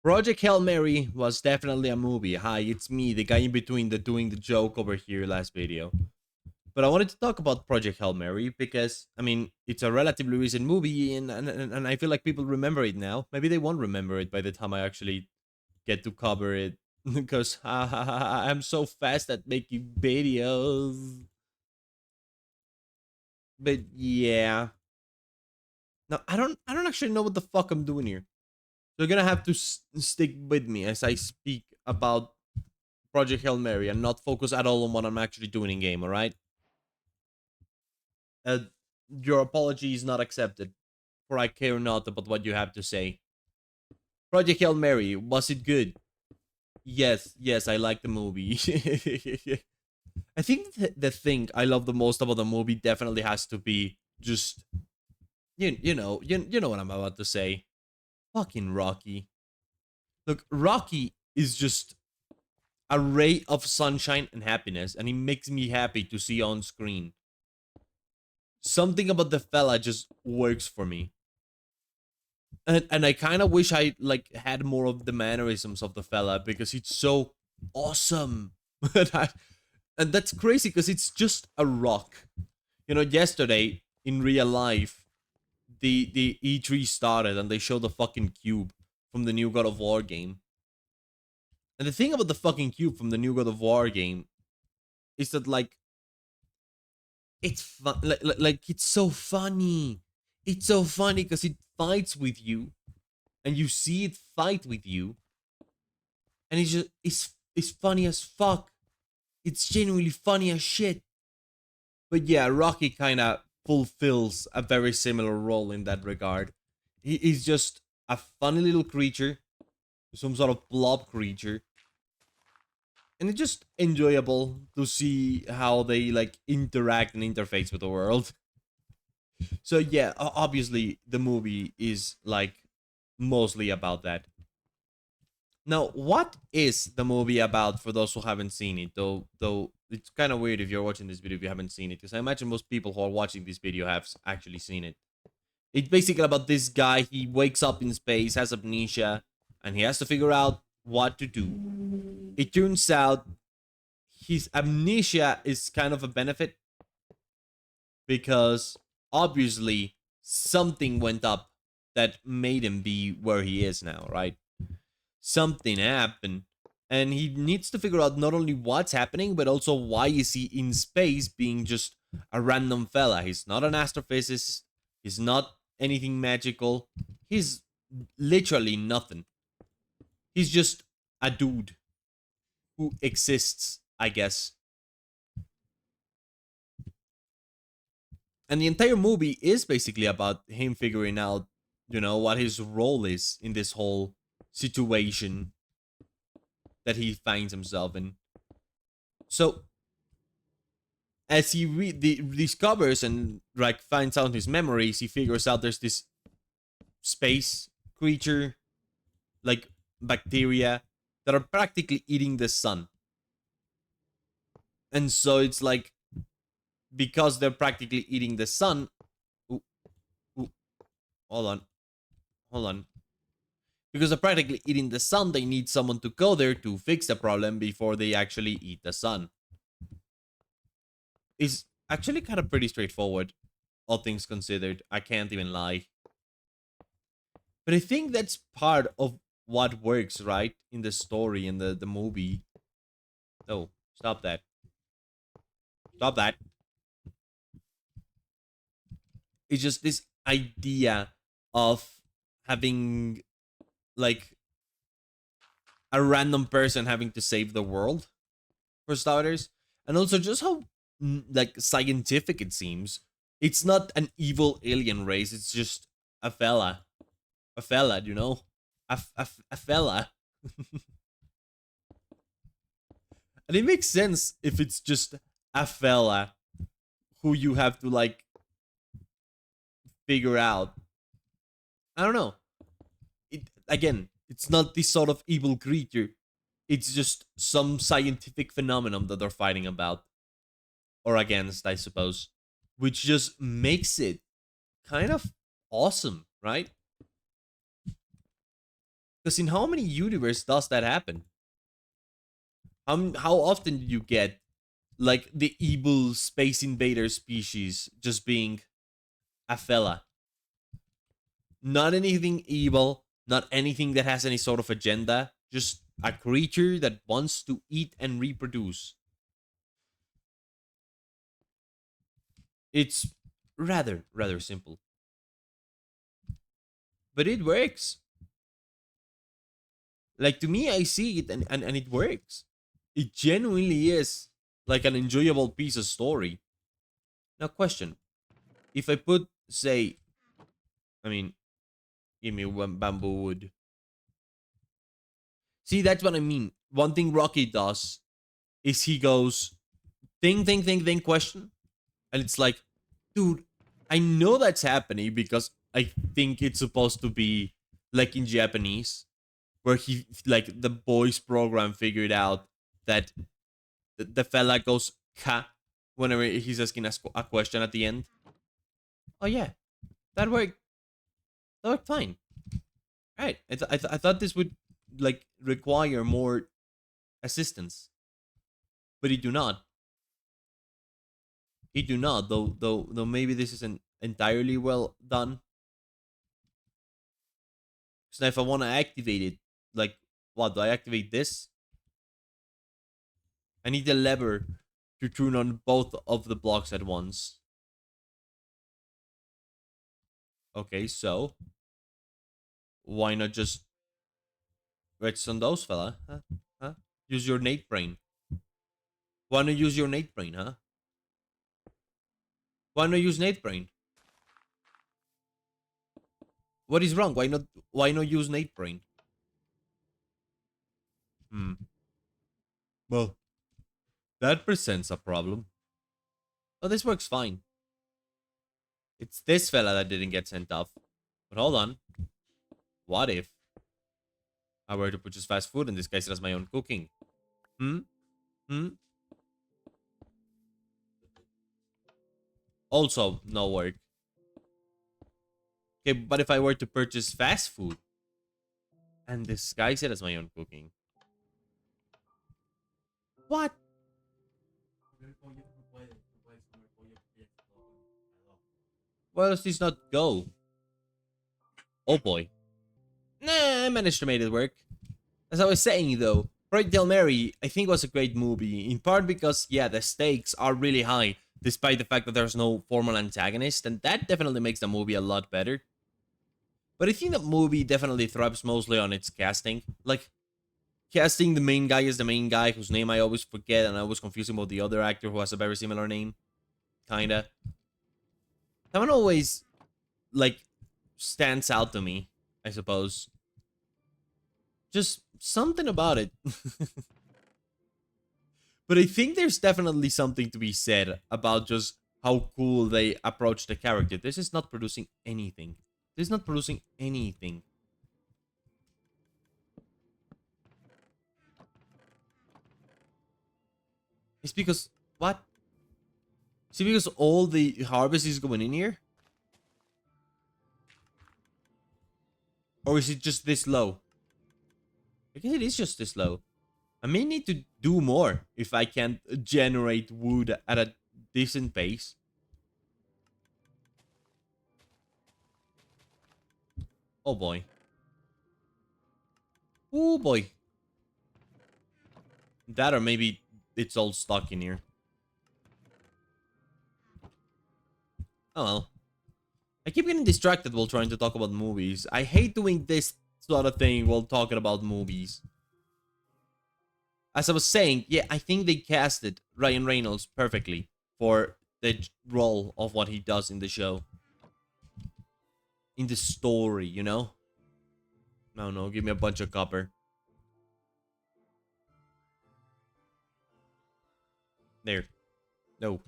Project Hail Mary was definitely a movie. Hi, it's me, the guy in between the doing the joke over here last video. But I wanted to talk about Project Hail Mary because, I mean, it's a relatively recent movie and I feel like people remember it now. Maybe they won't remember it by the time I actually get to cover it because I'm so fast at making videos. But yeah. No, I don't actually know what the fuck I'm doing here. So you're gonna have to stick with me as I speak about Project Hail Mary and not focus at all on what I'm actually doing in game, alright? Uh, your apology is not accepted, for I care not about what you have to say. Project Hail Mary, was it good? Yes, I like the movie. I think the thing I love the most about the movie definitely has to be just you know what I'm about to say. Fucking Rocky. Look, Rocky is just a ray of sunshine and happiness, and he makes me happy to see on screen. Something about the fella just works for me. And I kind of wish I like had more of the mannerisms of the fella because it's so awesome. And that's crazy because it's just a rock. You know, yesterday in real life, the E3 started and they showed the fucking cube from the new God of War game. And the thing about the fucking cube from the new God of War game is that like it's fun, like it's so funny. It's so funny because it fights with you, and you see it fight with you, and it's funny as fuck. It's genuinely funny as shit. But yeah, Rocky kind of fulfills a very similar role in that regard. He's just a funny little creature, some sort of blob creature, and it's just enjoyable to see how they like interact and interface with the world. So yeah, obviously the movie is like mostly about that. Now, what is the movie about for those who haven't seen it? Though it's kind of weird if you're watching this video if you haven't seen it, because I imagine most people who are watching this video have actually seen it. It's basically about this guy. He wakes up in space, has amnesia, and he has to figure out what to do. It turns out his amnesia is kind of a benefit because obviously something went up that made him be where he is now, right? Something happened and he needs to figure out not only what's happening but also why is he in space being just a random fella. He's not an astrophysicist, he's not anything magical, he's literally nothing. He's just a dude who exists, I guess. And the entire movie is basically about him figuring out, what his role is in this whole situation that he finds himself in. So as he discovers and like finds out his memories, he figures out there's this space creature, like bacteria, that are practically eating the sun. And so it's like because they're practically eating the sun. Ooh, ooh, hold on, hold on. Because they're practically eating the sun, they need someone to go there to fix the problem before they actually eat the sun. It's actually kind of pretty straightforward, all things considered. I can't even lie. But I think that's part of what works, right? In the story, in the movie. Oh, stop that. Stop that. It's just this idea of having, like, a random person having to save the world, for starters. And also just how, like, scientific it seems. It's not an evil alien race, it's just a fella. A fella, you know? A fella. And it makes sense if it's just a fella who you have to like figure out. I don't know. It's not this sort of evil creature. It's just some scientific phenomenon that they're fighting about or against, I suppose, which just makes it kind of awesome, right? Because in how many universe does that happen? How often do you get like the evil space invader species just being a fella? Not anything evil, not anything that has any sort of agenda, just a creature that wants to eat and reproduce. It's rather simple. But it works. Like to me, I see it and it works. It genuinely is like an enjoyable piece of story. Now, question: if I put, say, I mean, give me one bamboo wood. See, that's what I mean. One thing Rocky does is he goes, think, question. And it's like, dude, I know that's happening because I think it's supposed to be like in Japanese, where he, like, the boys program figured out that the fella goes ka whenever he's asking a question at the end. Oh, yeah, that worked. That worked fine. Right. I thought this would, like, require more assistance, but he do not. He do not. Though maybe this isn't entirely well done. So if I want to activate it, like, what do I activate this? I need the lever to turn on both of the blocks at once. Okay, so why not just redstone those, fella? Huh? Huh? Use your Nate brain. Why not use your Nate brain, huh? Why not use Nate brain? What is wrong? Why not use Nate brain? Hmm. Well, that presents a problem. Oh, this works fine. It's this fella that didn't get sent off. But hold on. What if I were to purchase fast food and this guy still has my own cooking? Hmm? Hmm? Also, no work. Okay, but if I were to purchase fast food and this guy still has my own cooking. What? Where does this not go? Oh boy. Nah, I managed to make it work. As I was saying though, Project Hail Mary, I think was a great movie, in part because, yeah, the stakes are really high, despite the fact that there's no formal antagonist, and that definitely makes the movie a lot better. But I think the movie definitely thrives mostly on its casting. Like, casting the main guy as the main guy, whose name I always forget, and I always confuse him with the other actor who has a very similar name. Kinda. That one always, like, stands out to me, I suppose. Just something about it. But I think there's definitely something to be said about just how cool they approach the character. This is not producing anything. This is not producing anything. It's because what? See, because all the harvest is going in here? Or is it just this low? I guess it is just this low. I may need to do more if I can generate wood at a decent pace. Oh boy. Oh boy. That or maybe it's all stuck in here. Oh well. I keep getting distracted while trying to talk about movies. I hate doing this sort of thing while talking about movies. As I was saying, yeah, I think they casted Ryan Reynolds perfectly for the role of what he does in the show. In the story, you know? No, no, give me a bunch of copper. There. No.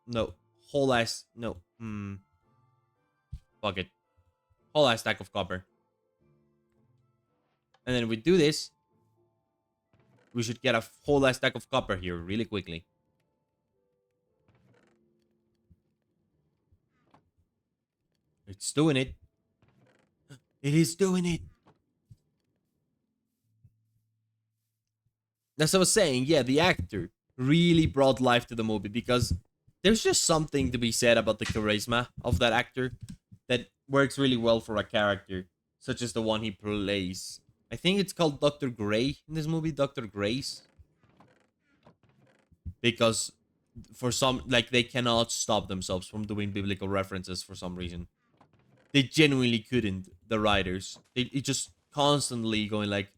No. Whole ass. No. Hmm. Fuck it. Whole ass stack of copper. And then we do this. We should get a whole ass stack of copper here really quickly. It's doing it. It is doing it. As I was saying, yeah, the actor really brought life to the movie because there's just something to be said about the charisma of that actor that works really well for a character such as the one he plays. I think it's called Dr. Gray in this movie, Dr. Grace, because for some, like, they cannot stop themselves from doing biblical references for some reason. They genuinely couldn't, the writers. It just constantly going like,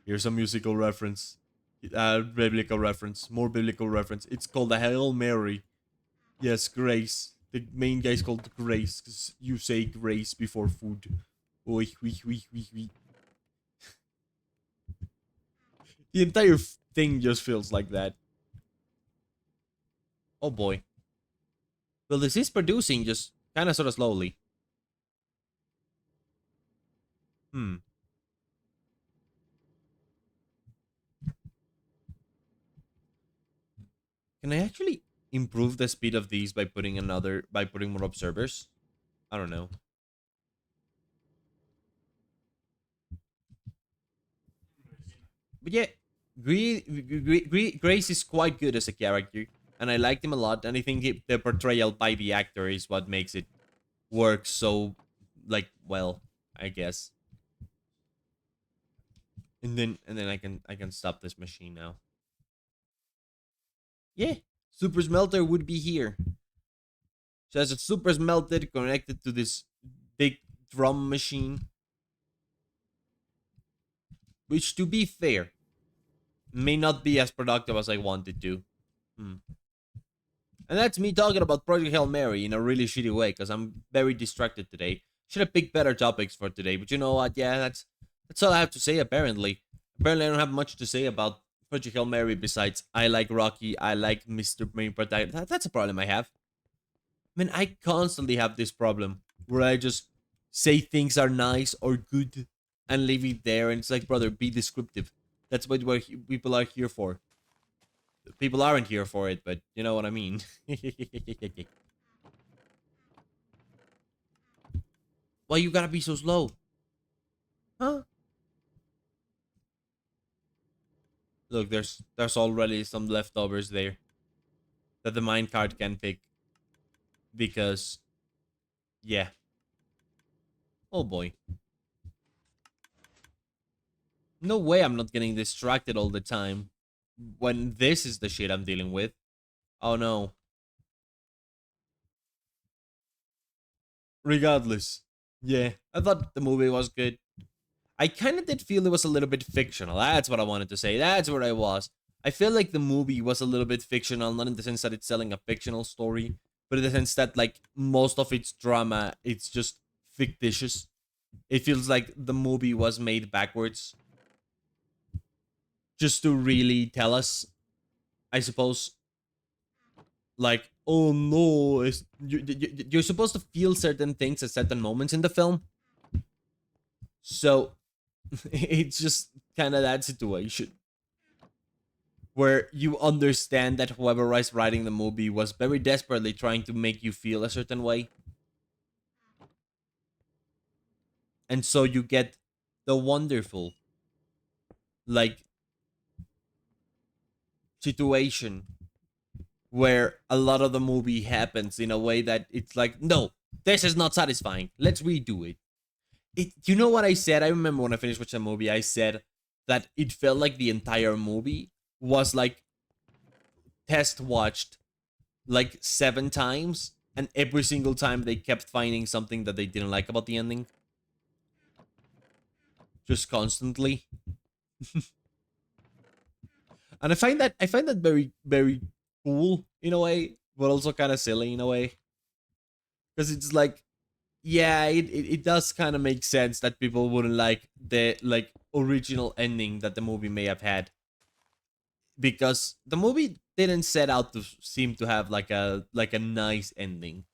here's a musical reference, biblical reference, more biblical reference. It's called the Hail Mary. Yes, Grace. The main guy's called Grace because you say grace before food. Oy, wee, wee, wee, wee. The entire thing just feels like that. Oh boy. Well, this is producing just kind of sort of slowly. Hmm. Can I actually improve the speed of these by putting more observers? I don't know. But yeah, Grace is quite good as a character, and I liked him a lot. And I think the portrayal by the actor is what makes it work so, like, well, I guess. And then I can stop this machine now. Yeah, Super Smelter would be here. So as a Super Smelter connected to this big drum machine, which to be fair may not be as productive as I wanted to. Hmm. And that's me talking about Project Hail Mary in a really shitty way because I'm very distracted today. Should have picked better topics for today, but you know what? Yeah, that's all I have to say. Apparently, I don't have much to say about Project Hail Mary besides I like Rocky, I like Mr. Main Protagonist. That's a problem I have. I mean, I constantly have this problem where I just say things are nice or good and leave it there, and it's like, brother, be descriptive. That's what people are here for. People aren't here for it, but you know what I mean. Why you gotta be so slow? Huh? Look, there's already some leftovers there that the minecart can pick because yeah. Oh boy. No way I'm not getting distracted all the time when this is the shit I'm dealing with. Oh no. Regardless. Yeah, I thought the movie was good. I kind of did feel it was a little bit fictional. That's what I wanted to say. That's what I was. I feel like the movie was a little bit fictional, not in the sense that it's telling a fictional story, but in the sense that like most of its drama, it's just fictitious. It feels like the movie was made backwards just to really tell us, I suppose, like, oh no, you're supposed to feel certain things at certain moments in the film. So it's just kind of that situation where you understand that whoever was writing the movie was very desperately trying to make you feel a certain way. And so you get the wonderful, like, situation where a lot of the movie happens in a way that it's like, no, this is not satisfying. Let's redo it. You know what I said? I remember when I finished watching the movie, I said that it felt like the entire movie was like test watched like 7 times, and every single time they kept finding something that they didn't like about the ending. Just constantly. And I find that very, very cool in a way, but also kind of silly in a way. Because it's like, yeah, it does kind of make sense that people wouldn't like the like original ending that the movie may have had, because the movie didn't set out to seem to have like a nice ending.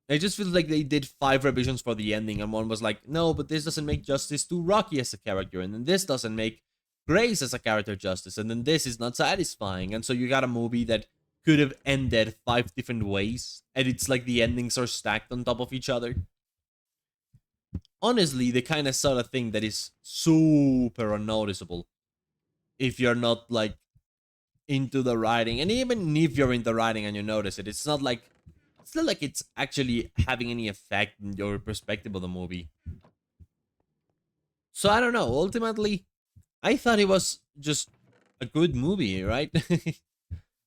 It just feels like they did 5 revisions for the ending, and one was like, no, but this doesn't make justice to Rocky as a character, and then this doesn't make Grace as a character justice, and then this is not satisfying. And so you got a movie that could have ended 5 different ways, and it's like the endings are stacked on top of each other. honestly the kind of sort of thing that is super unnoticeable if you're not like into the writing. And even if you're in the writing and you notice it, it's not like it's actually having any effect in your perspective of the movie. So I don't know. Ultimately, I thought it was just a good movie, right?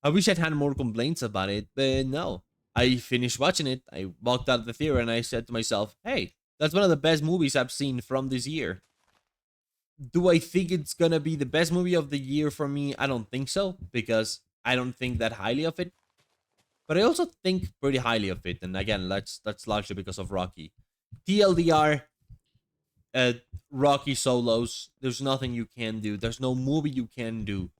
I wish I'd had more complaints about it, but no. I finished watching it. I walked out of the theater and I said to myself, hey, that's one of the best movies I've seen from this year. Do I think it's gonna be the best movie of the year for me? I don't think so, because I don't think that highly of it. But I also think pretty highly of it, and again, that's largely because of Rocky. TLDR, uh, Rocky solos. There's nothing you can do. There's no movie you can do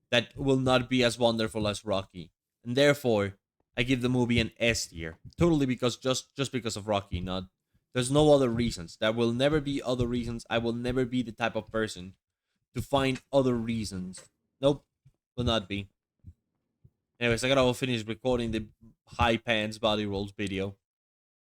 that will not be as wonderful as Rocky, and therefore I give the movie an S tier. Totally because just because of Rocky. Not there's no other reasons. There will never be other reasons. I will never be the type of person to find other reasons. Nope, will not be. Anyways, I gotta finish recording the high pants body rolls video.